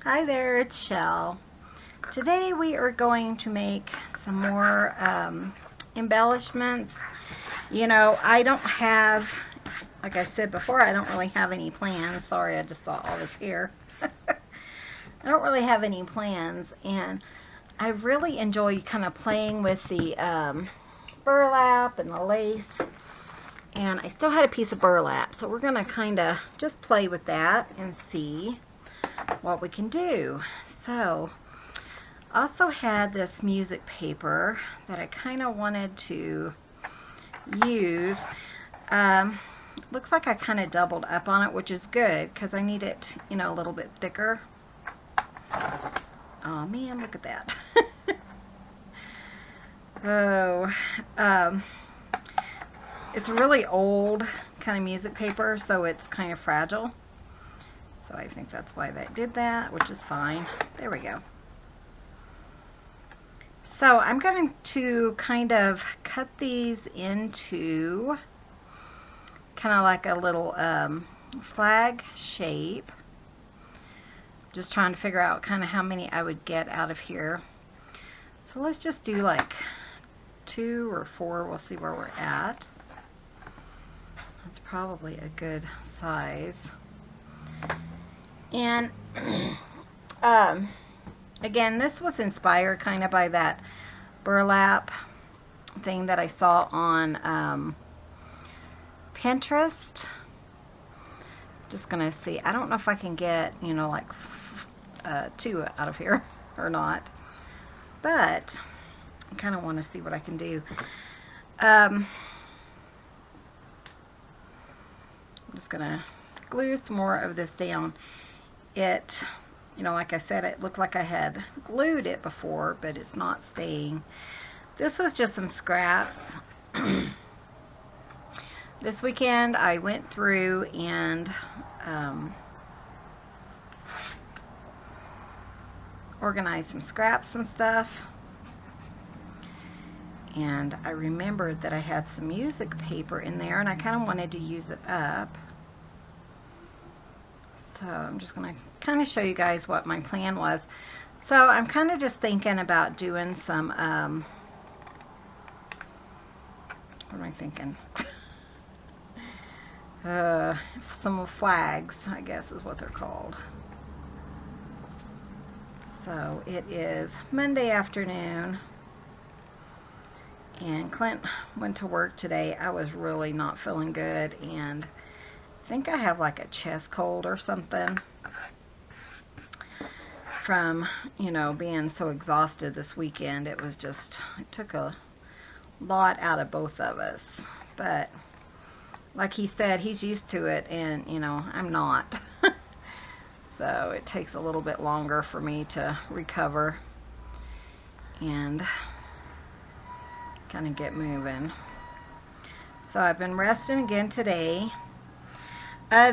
Hi there, it's Shell. Today we are going to make some more embellishments. I don't have, like I said before, I don't really have any plans. Sorry, I just saw all this here. I don't really have any plans, and I really enjoy kind of playing with the burlap and the lace. And I still had a piece of burlap, so we're going to kind of just play with that and see what we can do. So, also had this music paper that I kind of wanted to use. Looks like I kind of doubled up on it, which is good because I need it, a little bit thicker. Oh man, look at that. Oh, it's really old kind of music paper, so it's kind of fragile. So I think that's why that did that, which is fine. There we go. So I'm going to kind of cut these into kind of like a little flag shape. Just trying to figure out kind of how many I would get out of here. So let's just do like 2 or 4. We'll see where we're at. That's probably a good size. And again, this was inspired kind of by that burlap thing that I saw on Pinterest. Just gonna see. I don't know if I can get, like 2 out of here or not, but I kind of want to see what I can do. I'm just gonna glue some more of this down. It, like I said, it looked like I had glued it before, but it's not staying. This was just some scraps. This weekend I went through and organized some scraps and stuff. And I remembered that I had some music paper in there and I kind of wanted to use it up. So I'm just going to kind of show you guys what my plan was. So I'm kind of just thinking about doing some, what am I thinking? Some flags, I guess is what they're called. So it is Monday afternoon. And Clint went to work today. I was really not feeling good, and I think I have like a chest cold or something from, being so exhausted this weekend. It took a lot out of both of us. But like he said, he's used to it, and, I'm not. So it takes a little bit longer for me to recover and kind of get moving. So I've been resting again today.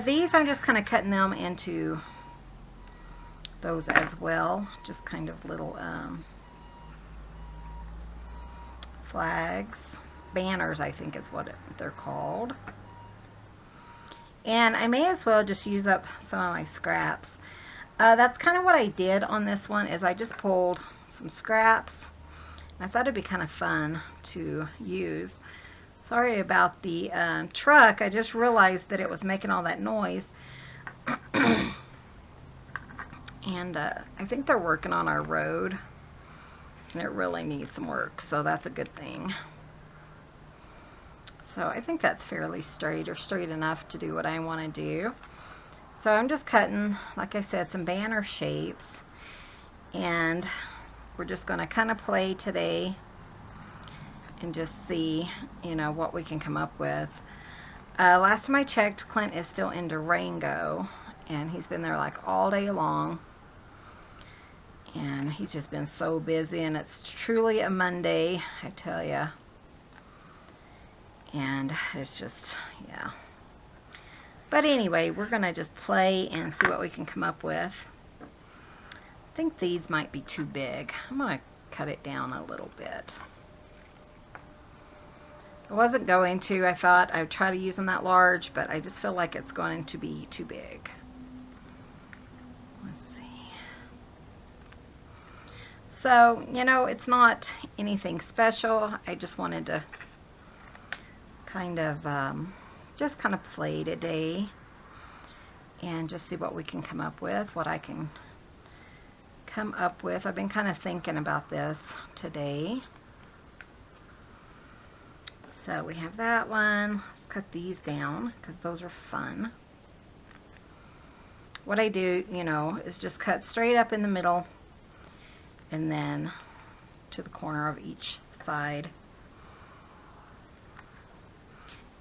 These I'm just kind of cutting them into those as well, just kind of little flags, banners I think is what they're called. And I may as well just use up some of my scraps. That's kind of what I did on this one, is I just pulled some scraps. I thought it'd be kind of fun to use. Sorry about the truck. I just realized that it was making all that noise. And I think they're working on our road. And it really needs some work, so that's a good thing. So I think that's fairly straight, or straight enough to do what I want to do. So I'm just cutting, like I said, some banner shapes. And we're just going to kind of play today and just see, what we can come up with. Last time I checked, Clint is still in Durango, and he's been there like all day long. And he's just been so busy, and it's truly a Monday, I tell ya. And it's just, yeah. But anyway, we're going to just play and see what we can come up with. I think these might be too big. I'm going to cut it down a little bit. I wasn't going to. I thought I would try to use them that large, but I just feel like it's going to be too big. Let's see. So, you know, it's not anything special. I just wanted to kind of just kind of play today and just see what we can come up with, what I can come up with. I've been kind of thinking about this today. So we have that one. Let's cut these down because those are fun. What I do, you know, is just cut straight up in the middle and then to the corner of each side.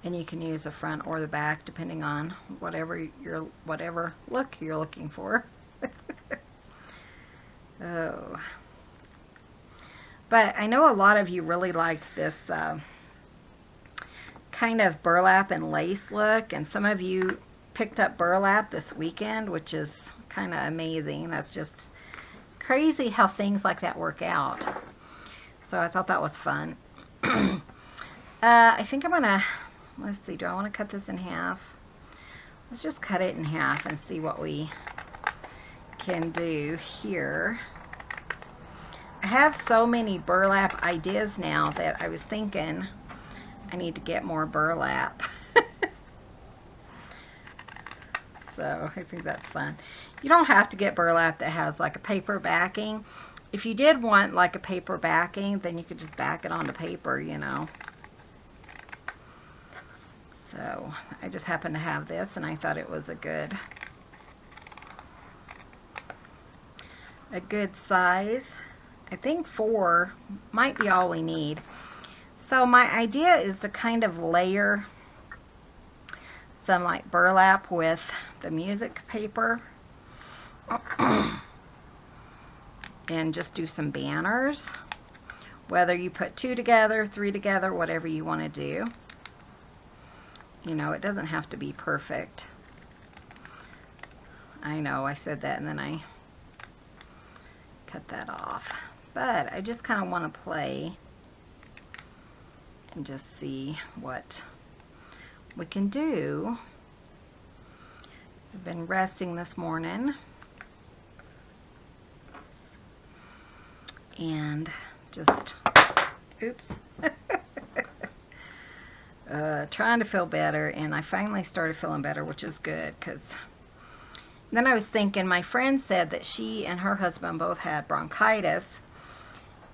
And you can use the front or the back depending on whatever look you're looking for. Oh. But I know a lot of you really liked this kind of burlap and lace look, and some of you picked up burlap this weekend, which is kind of amazing. That's just crazy how things like that work out. So I thought that was fun. I think I'm gonna, let's see, do I want to cut this in half? Let's just cut it in half and see what we can do here. I have so many burlap ideas now that I was thinking I need to get more burlap. So I think that's fun. You don't have to get burlap that has like a paper backing. If you did want like a paper backing, then you could just back it onto paper, you know. So I just happen to have this and I thought it was a good size. I think 4 might be all we need. So my idea is to kind of layer some like burlap with the music paper and just do some banners, whether you put 2 together, 3 together, whatever you want to do. You know, it doesn't have to be perfect. I know I said that and then I cut that off, but I just kind of want to play and just see what we can do. I've been resting this morning and just, oops, trying to feel better, and I finally started feeling better, which is good, because then I was thinking, my friend said that she and her husband both had bronchitis,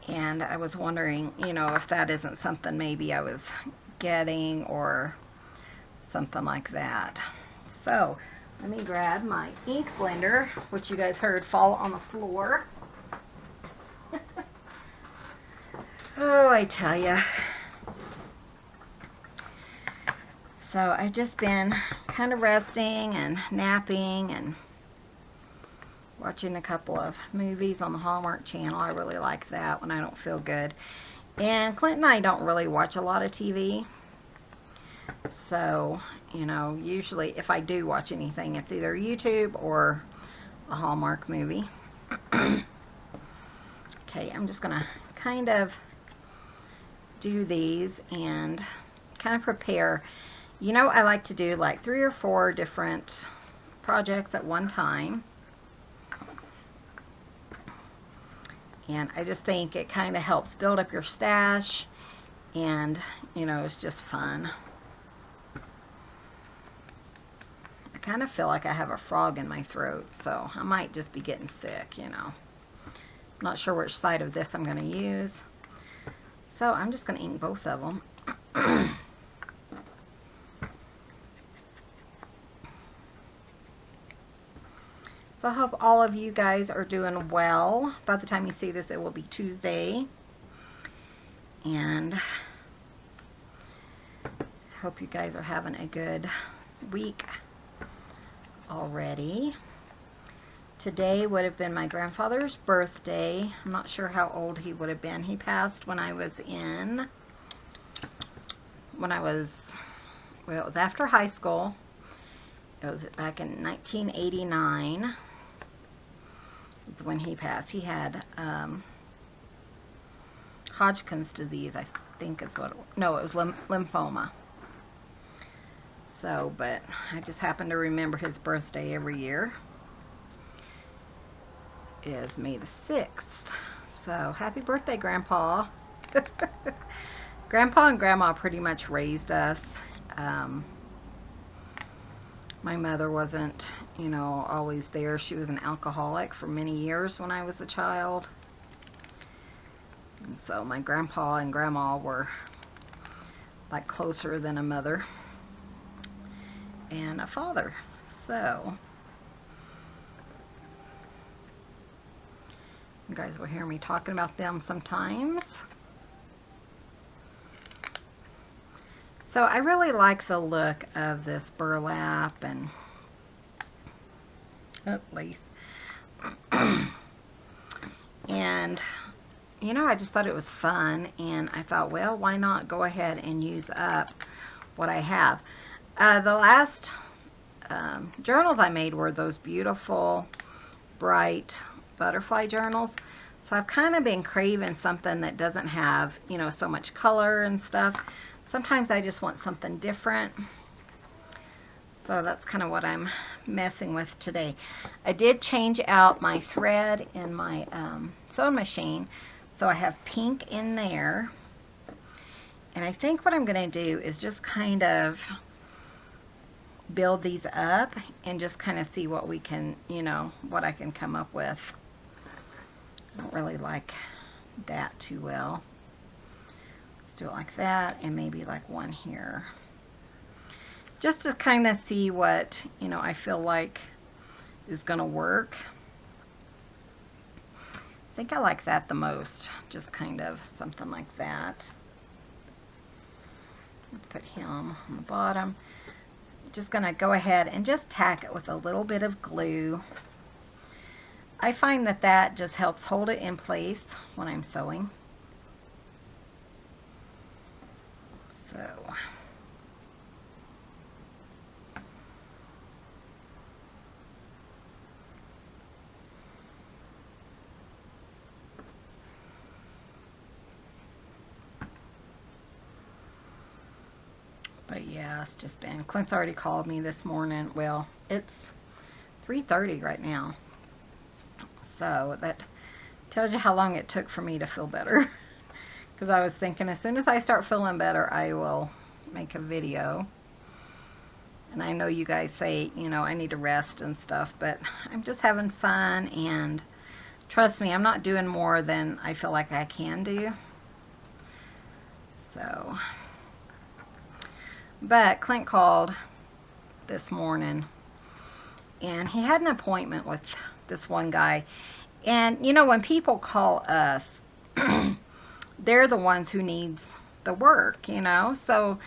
and I was wondering, you know, if that isn't something maybe I was getting or something like that. So let me grab my ink blender, which you guys heard fall on the floor. Oh, I tell ya. So I've just been kind of resting and napping and watching a couple of movies on the Hallmark Channel. I really like that when I don't feel good. And Clint and I don't really watch a lot of TV. So, you know, usually if I do watch anything, it's either YouTube or a Hallmark movie. Okay, I'm just going to kind of do these and kind of prepare. You know, I like to do like 3 or 4 different projects at one time. And I just think it kind of helps build up your stash, and, you know, it's just fun. I kind of feel like I have a frog in my throat, so I might just be getting sick, you know. I'm not sure which side of this I'm going to use. So I'm just going to ink both of them. So I hope all of you guys are doing well. By the time you see this, it will be Tuesday. And I hope you guys are having a good week already. Today would have been my grandfather's birthday. I'm not sure how old he would have been. He passed when I was well, it was after high school. It was back in 1989. It's when he passed. He had Hodgkin's disease, I think is what it was. No, it was lymphoma. So, but I just happen to remember his birthday every year is May the 6th. So, happy birthday, Grandpa. Grandpa and Grandma pretty much raised us. My mother wasn't, you know, always there. She was an alcoholic for many years when I was a child. And so my grandpa and grandma were like closer than a mother and a father. So you guys will hear me talking about them sometimes. So I really like the look of this burlap and lace. And, you know, I just thought it was fun, and I thought, well, why not go ahead and use up what I have. The last journals I made were those beautiful, bright butterfly journals. So I've kind of been craving something that doesn't have, you know, so much color and stuff. Sometimes I just want something different. So that's kind of what I'm messing with today. I did change out my thread in my sewing machine. So I have pink in there. And I think what I'm going to do is just kind of build these up and just kind of see what we can, you know, what I can come up with. I don't really like that too well. Do it like that, and maybe like one here, just to kind of see what, you know, I feel like is gonna work. I think I like that the most, just kind of something like that. Let's put him on the bottom. Just gonna go ahead and just tack it with a little bit of glue. I find that that just helps hold it in place when I'm sewing. So, but yeah, it's just been, Clint's already called me this morning. Well, it's 3:30 right now. So that tells you how long it took for me to feel better. Because I was thinking as soon as I start feeling better, I will make a video. And I know you guys say, you know, I need to rest and stuff, but I'm just having fun, and trust me, I'm not doing more than I feel like I can do. So, but Clint called this morning, and he had an appointment with this one guy. And, you know, when people call us, they're the ones who needs the work, you know. So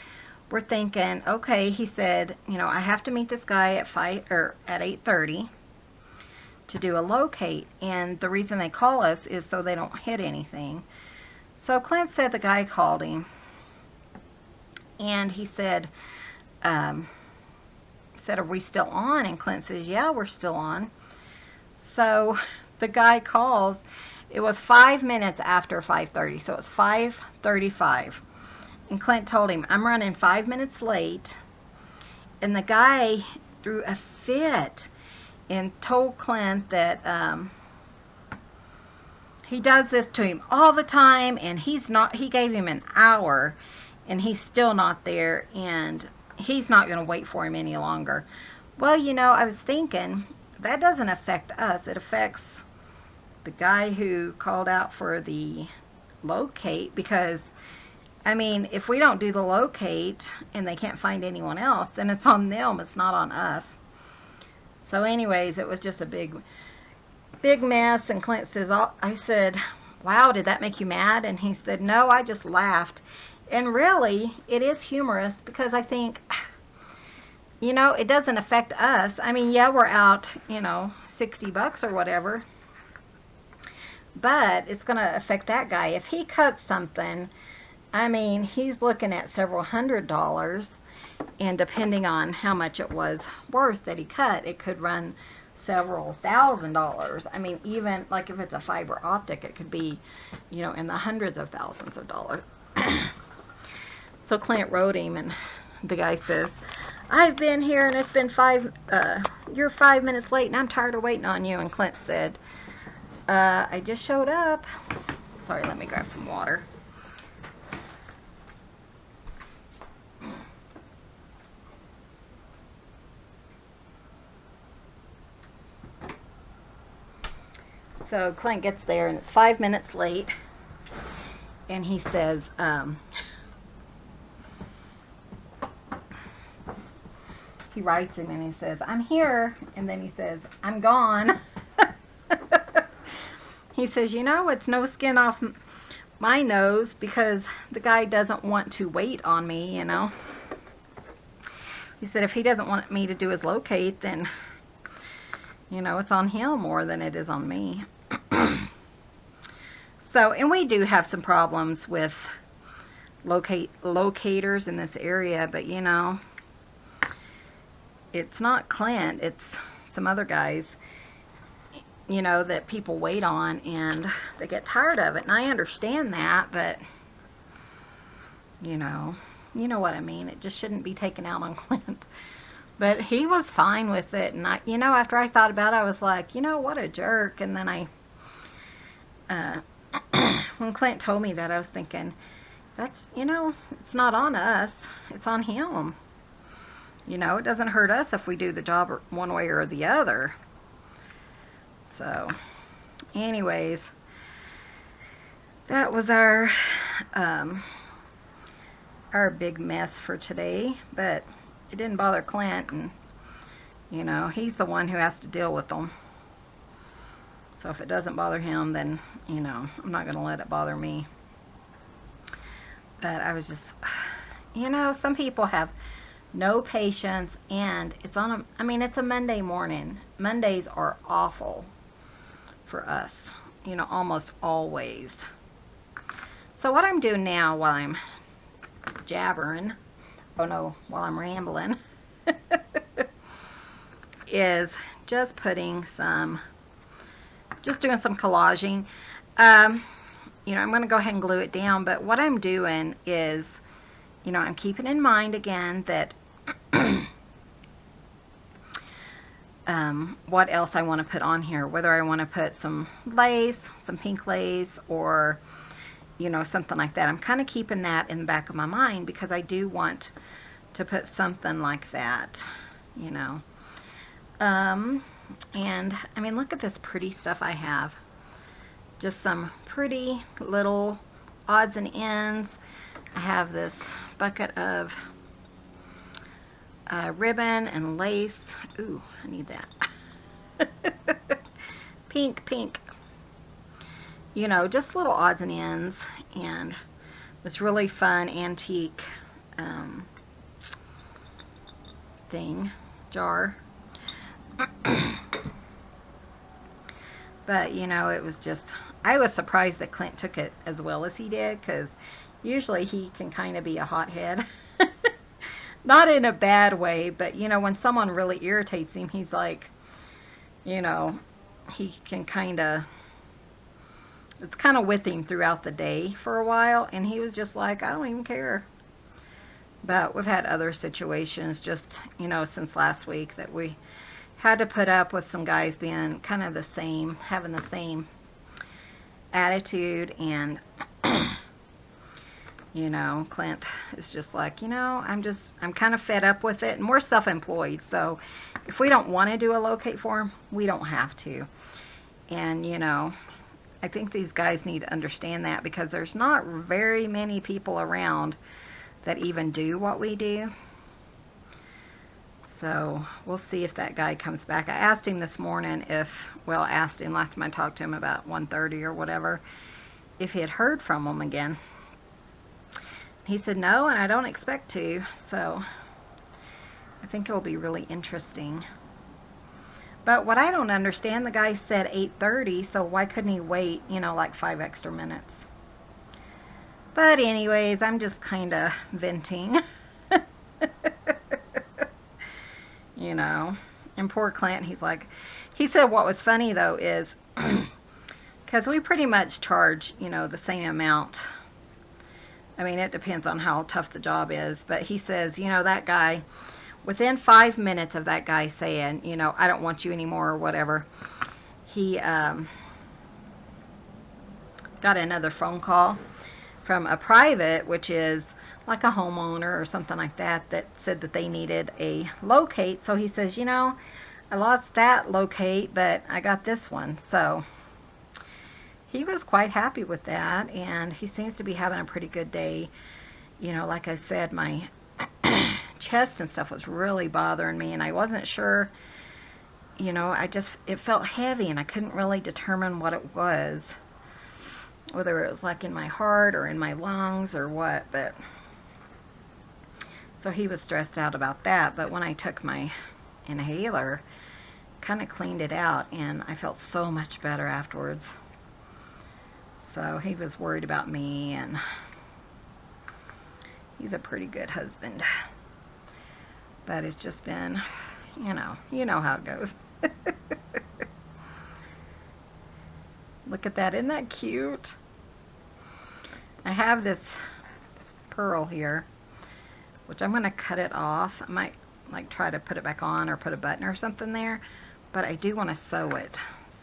we're thinking, okay, he said, you know, I have to meet this guy at 8:30 to do a locate, and the reason they call us is so they don't hit anything. So Clint said the guy called him, and he said, are we still on? And Clint says, yeah, we're still on. So the guy calls. It was 5 minutes after 5:30, so it's 5:35. And Clint told him, I'm running 5 minutes late. And the guy threw a fit and told Clint that he does this to him all the time, and he gave him an hour, and he's still not there, and he's not going to wait for him any longer. Well, you know, I was thinking, that doesn't affect us. It affects the guy who called out for the locate, because I mean, if we don't do the locate and they can't find anyone else, then it's on them, it's not on us. So anyways, it was just a big mess. And Clint says, I said, wow, did that make you mad? And he said, no, I just laughed. And really, it is humorous, because I think, you know, it doesn't affect us. I mean, yeah, we're out, you know, $60 or whatever, but it's going to affect that guy. If he cuts something, I mean, he's looking at several $100s, and depending on how much it was worth that he cut, it could run several $1,000s. I mean, even like if it's a fiber optic, it could be, you know, in the hundreds of thousands of dollars. So Clint wrote him, and the guy says, I've been here, and it's been you're 5 minutes late, and I'm tired of waiting on you. And Clint said, I just showed up. Sorry, let me grab some water. So Clint gets there and it's 5 minutes late, and he says, he writes him and he says, "I'm here," and then he says, "I'm gone." He says, "You know, it's no skin off my nose because the guy doesn't want to wait on me, you know." He said, "If he doesn't want me to do his locate, then, you know, it's on him more than it is on me." So, and we do have some problems with locators in this area, but, you know, it's not Clint, it's some other guys, you know, that people wait on and they get tired of it. And I understand that, but, you know what I mean. It just shouldn't be taken out on Clint. But he was fine with it. And, you know, after I thought about it, I was like, you know, what a jerk. And then when Clint told me that, I was thinking, that's, you know, it's not on us. It's on him. You know, it doesn't hurt us if we do the job one way or the other. So, anyways, that was our big mess for today. But it didn't bother Clint, and, you know, he's the one who has to deal with them. So if it doesn't bother him, then, you know, I'm not going to let it bother me. But I was just, you know, some people have no patience, and it's on it's a Monday morning. Mondays are awful for us, you know, almost always. So what I'm doing now while I'm jabbering, while I'm rambling, is just doing some collaging. You know, I'm going to go ahead and glue it down, but what I'm doing is, you know, I'm keeping in mind again that what else I want to put on here, whether I want to put some lace, some pink lace, or, you know, something like that. I'm kind of keeping that in the back of my mind because I do want to put something like that, you know. And I mean, look at this pretty stuff I have. Just some pretty little odds and ends. I have this bucket of ribbon and lace. Ooh, I need that. Pink. You know, just little odds and ends, and this really fun antique jar. But, you know, it was just, I was surprised that Clint took it as well as he did, because usually he can kind of be a hothead. Not in a bad way, but, you know, when someone really irritates him, he's like, you know, he can kind of, it's kind of with him throughout the day for a while, and he was just like, I don't even care. But we've had other situations just, you know, since last week that we had to put up with some guys being kind of the same, having the same attitude, and you know, Clint is just like, you know, I'm kind of fed up with it, and we're self-employed, so if we don't want to do a locate form, we don't have to. And, you know, I think these guys need to understand that, because there's not very many people around that even do what we do. So we'll see if that guy comes back. I asked him this morning asked him last time I talked to him about 1:30 or whatever, if he had heard from him again. He said no, and I don't expect to, so I think it'll be really interesting. But what I don't understand, the guy said 8:30, so why couldn't he wait, you know, like 5 extra minutes? But anyways, I'm just kind of venting. You know, and poor Clint, he said what was funny though is, because we pretty much charge, you know, the same amount. I mean, it depends on how tough the job is, but he says, you know, that guy, within 5 minutes of that guy saying, you know, I don't want you anymore or whatever, he got another phone call from a private, which is like a homeowner or something like that, that said that they needed a locate. So he says, you know, I lost that locate, but I got this one. So he was quite happy with that, and he seems to be having a pretty good day. You know, like I said, my chest and stuff was really bothering me, and I wasn't sure, you know, it felt heavy, and I couldn't really determine what it was, whether it was like in my heart or in my lungs or what. But so he was stressed out about that. But when I took my inhaler, kind of cleaned it out, and I felt so much better afterwards. So he was worried about me, and he's a pretty good husband. But it's just been, you know how it goes. Look at that, isn't that cute? I have this pearl here, which I'm going to cut it off. I might like try to put it back on or put a button or something there, but I do want to sew it.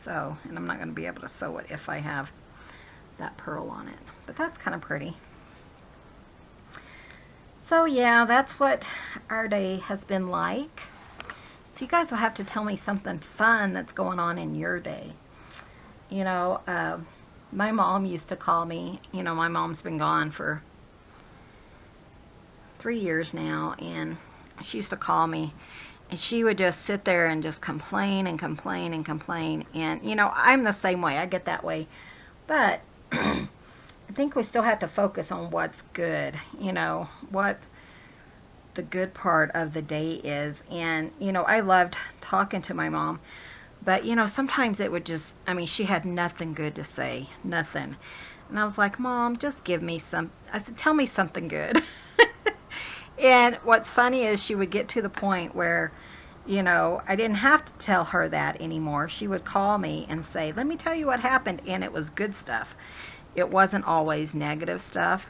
So, and I'm not going to be able to sew it if I have that pearl on it. But that's kind of pretty. So yeah, that's what our day has been like. So you guys will have to tell me something fun that's going on in your day. You know, my mom used to call me. You know, my mom's been gone for 3 years now, and she used to call me, and she would just sit there and just complain and complain and complain. And, you know, I'm the same way. I get that way. But I think we still have to focus on what's good, you know, what the good part of the day is. And, you know, I loved talking to my mom, but, you know, sometimes it would just, I mean, she had nothing good to say, nothing. And I was like, Mom, just give me some, I said, tell me something good. And what's funny is she would get to the point where, you know, I didn't have to tell her that anymore. She would call me and say, let me tell you what happened, and it was good stuff. It wasn't always negative stuff.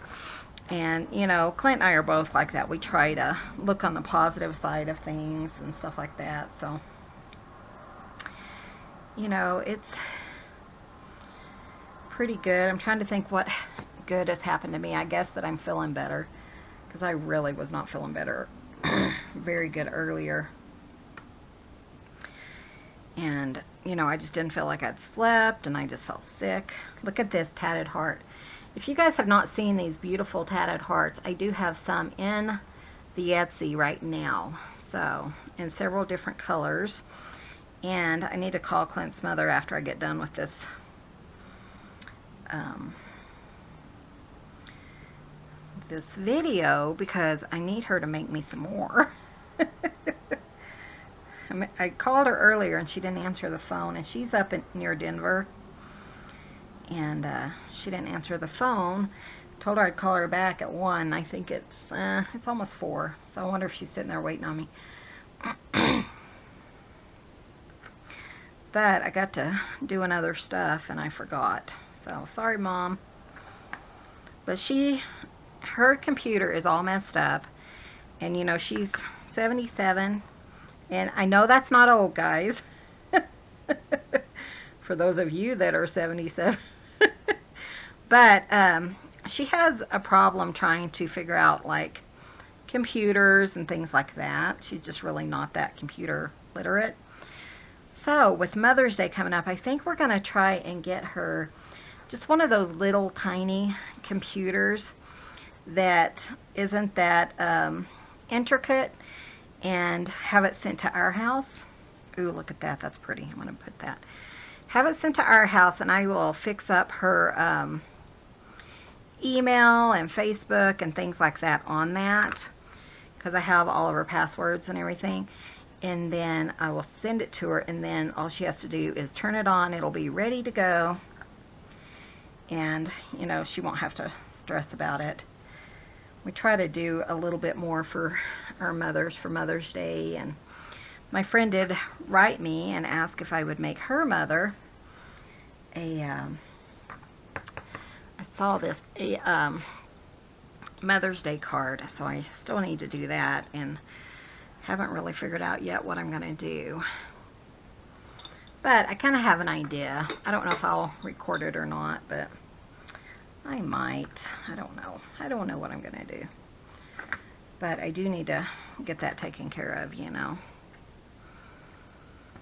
And, you know, Clint and I are both like that. We try to look on the positive side of things and stuff like that. So, you know, it's pretty good. I'm trying to think what good has happened to me. I guess that I'm feeling better, because I really was not feeling better very good earlier. And, you know, I just didn't feel like I'd slept, and I just felt sick. Look at this tatted heart. If you guys have not seen these beautiful tatted hearts, I do have some in the Etsy right now. So, in several different colors. And I need to call Clint's mother after I get done with this this video, because I need her to make me some more. I called her earlier and she didn't answer the phone, and she's up near Denver, and she didn't answer the phone. Told her I'd call her back at 1. I think it's almost 4, so I wonder if she's sitting there waiting on me. But I got to doing other stuff and I forgot. So sorry, Mom. But her computer is all messed up, and you know, she's 77, and I know that's not old, guys. For those of you that are 77. But she has a problem trying to figure out like computers and things like that. She's just really not that computer literate. So with Mother's Day coming up, I think we're going to try and get her just one of those little tiny computers that isn't that intricate, and have it sent to our house. Ooh, look at that. That's pretty. I'm going to put that. Have it sent to our house, and I will fix up her email and Facebook and things like that on that, because I have all of her passwords and everything. And then I will send it to her, and then all she has to do is turn it on. It'll be ready to go, and you know, she won't have to stress about it. We try to do a little bit more for our mothers for Mother's Day, and my friend did write me and ask if I would make her mother I saw this Mother's Day card, so I still need to do that, and haven't really figured out yet what I'm going to do. But I kind of have an idea. I don't know if I'll record it or not, but I might. I don't know. I don't know what I'm going to do. But I do need to get that taken care of, you know.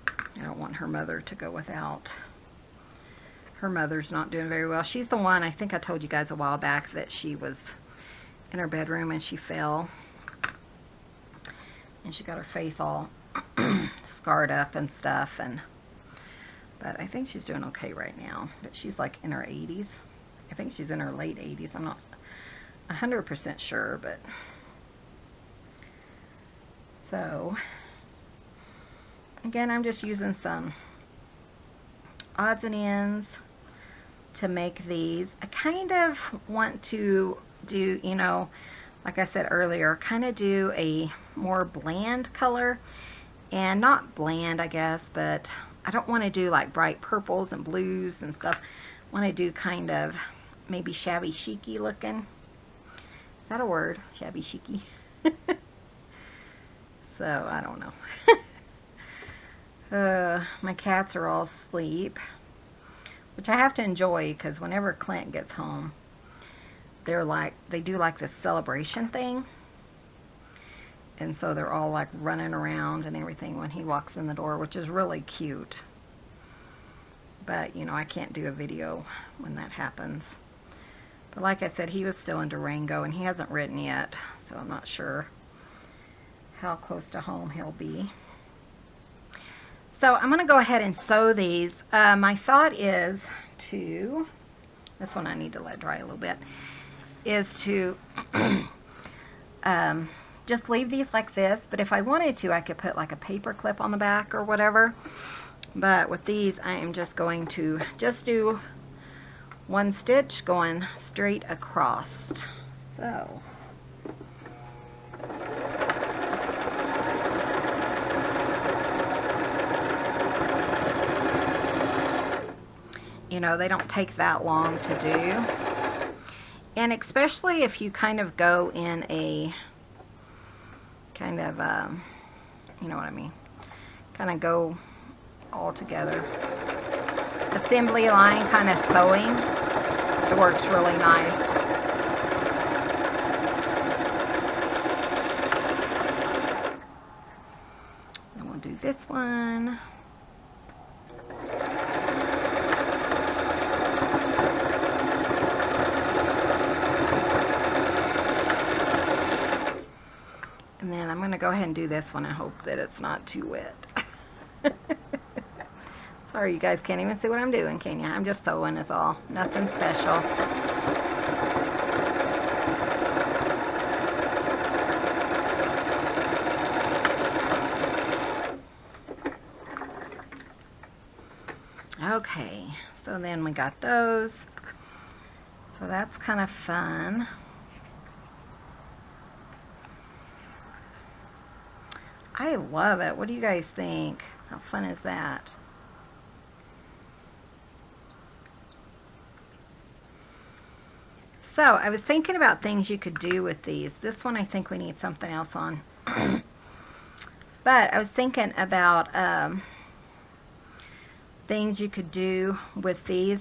I don't want her mother to go without. Her mother's not doing very well. She's the one, I think I told you guys a while back that she was in her bedroom and she fell. And she got her face all scarred up and stuff. But I think she's doing okay right now. But she's like in her 80s. I think she's in her late 80s. I'm not 100% sure, but... So, again, I'm just using some odds and ends to make these. I kind of want to do, you know, like I said earlier, kind of do a more bland color. And not bland, I guess, but I don't want to do like bright purples and blues and stuff. I want to do kind of maybe shabby chic-y looking. Is that a word? Shabby chic-y? So, I don't know. My cats are all asleep, which I have to enjoy because whenever Clint gets home, they do like this celebration thing. And so they're all like running around and everything when he walks in the door, which is really cute. But, you know, I can't do a video when that happens. But like I said, he was still in Durango and he hasn't written yet, so I'm not sure how close to home he'll be. So I'm going to go ahead and sew these. My thought is to, this one I need to let dry a little bit, is to just leave these like this. But if I wanted to, I could put like a paper clip on the back or whatever. But with these, I am just going to just do one stitch going straight across. So... you know, they don't take that long to do. And especially if you kind of go in a kind of, you know what I mean, kind of go all together. Assembly line kind of sewing, it works really nice. And we'll do this one. Go ahead and do this one. I hope that it's not too wet. Sorry, you guys can't even see what I'm doing, can you? I'm just sewing is all. Nothing special. Okay, so then we got those. So that's kind of fun. I love it. What do you guys think? How fun is that? So, I was thinking about things you could do with these. This one I think we need something else on. But I was thinking about things you could do with these.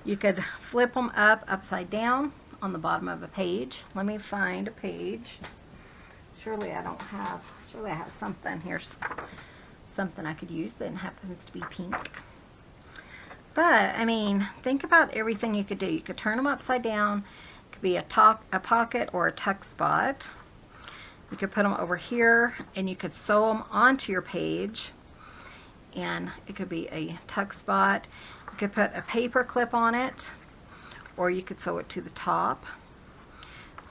You could flip them upside down on the bottom of a page. Let me find a page. Surely I have something here, something I could use that happens to be pink. But, I mean, think about everything you could do. You could turn them upside down. It could be a pocket or a tuck spot. You could put them over here, and you could sew them onto your page. And it could be a tuck spot. You could put a paper clip on it, or you could sew it to the top.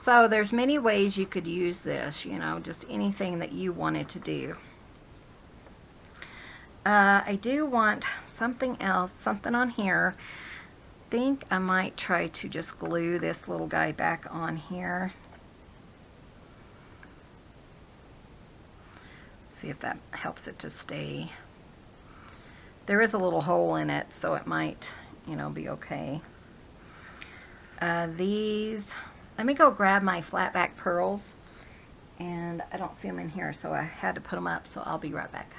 So there's many ways you could use this, you know, just anything that you wanted to do. I do want something else, something on here. I think I might try to just glue this little guy back on here. See if that helps it to stay. There is a little hole in it, so it might, you know, be okay. These... Let me go grab my flat back pearls, and I don't see them in here, so I had to put them up, so I'll be right back.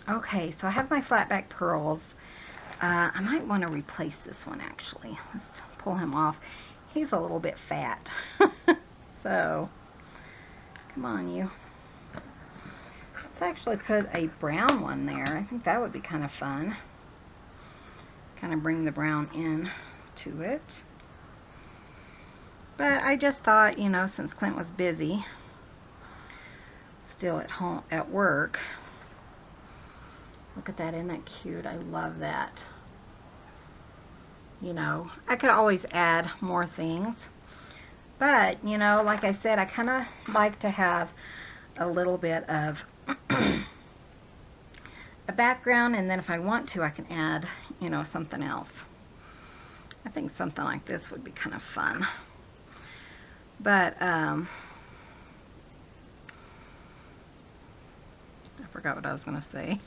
Okay, so I have my flat back pearls. I might want to replace this one actually. Let's pull him off. He's a little bit fat. So, come on, you. Let's actually put a brown one there. I think that would be kind of fun. Kind of bring the brown in to it. But I just thought, you know, since Clint was busy, still at home, at work. Look at that, isn't that cute? I love that. You know, I could always add more things. But, you know, like I said, I kind of like to have a little bit of a background, and then if I want to, I can add, you know, something else. I think something like this would be kind of fun. But, I forgot what I was going to say.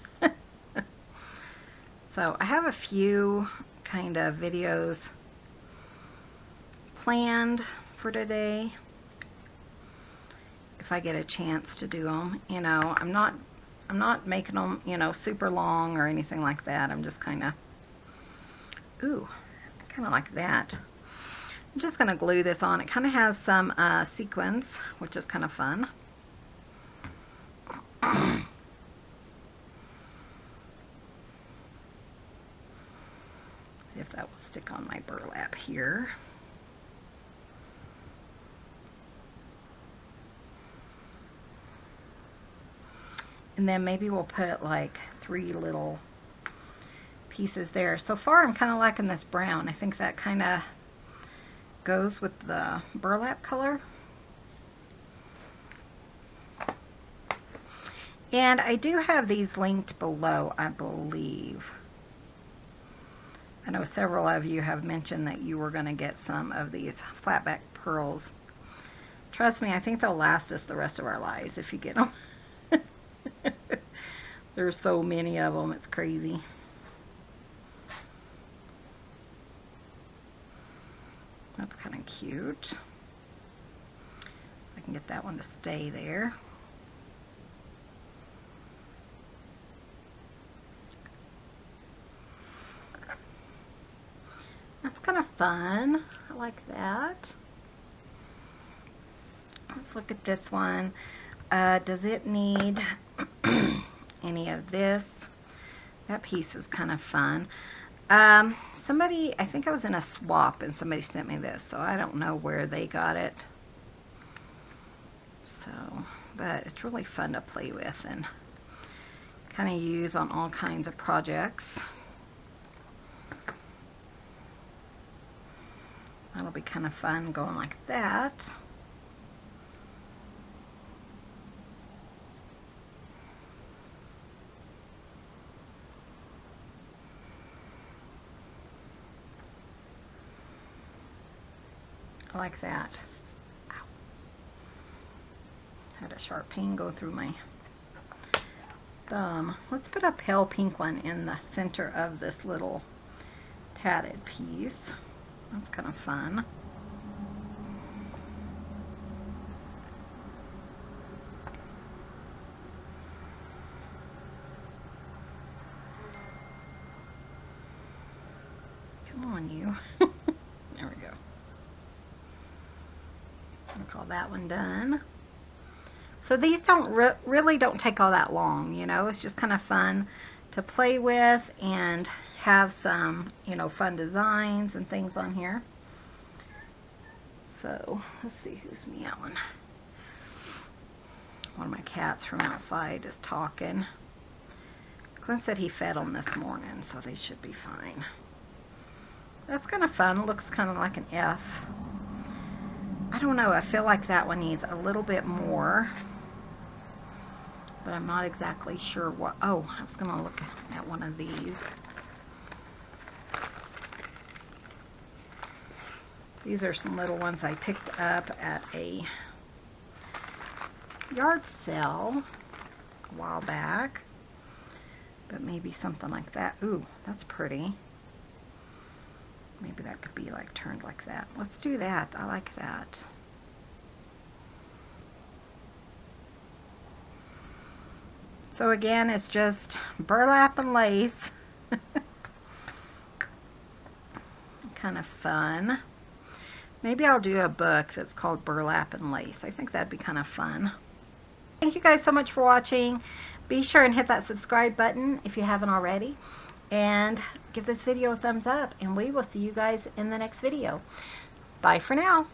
So, I have a few kind of videos planned for today. If I get a chance to do them, you know, I'm not making them, you know, super long or anything like that. I'm just kind of, ooh, kind of like that. I'm just going to glue this on. It kind of has some sequins, which is kind of fun. See if that will stick on my burlap here. And then maybe we'll put like 3 little pieces there. So far I'm kind of liking this brown. I think that kind of goes with the burlap color. And I do have these linked below, I believe. I know several of you have mentioned that you were going to get some of these flatback pearls. Trust me, I think they'll last us the rest of our lives if you get them. There's so many of them, it's crazy. That's kind of cute. I can get that one to stay there. That's kind of fun. I like that. Let's look at this one. Does it need any of this? That piece is kind of fun. Somebody, I think I was in a swap and somebody sent me this, so I don't know where they got it. So, but it's really fun to play with and kind of use on all kinds of projects. That'll be kind of fun going like that. I like that. Ow. Had a sharp pain go through my thumb. Let's put a pale pink one in the center of this little tatted piece. That's kind of fun. Come on, you. There we go. I'll call that one done. So these don't really don't take all that long, you know. It's just kind of fun to play with and have some, you know, fun designs and things on here. So let's see who's meowing. One of my cats from outside is talking. Clint said he fed them this morning, so they should be fine. That's kind of fun. Looks kind of like an F. I don't know. I feel like that one needs a little bit more, but I'm not exactly sure what. Oh, I was going to look at one of these. These are some little ones I picked up at a yard sale a while back. But maybe something like that. Ooh, that's pretty. Maybe that could be like turned like that. Let's do that. I like that. So again, it's just burlap and lace. Kind of fun. Maybe I'll do a book that's called Burlap and Lace. I think that'd be kind of fun. Thank you guys so much for watching. Be sure and hit that subscribe button if you haven't already. And give this video a thumbs up. And we will see you guys in the next video. Bye for now.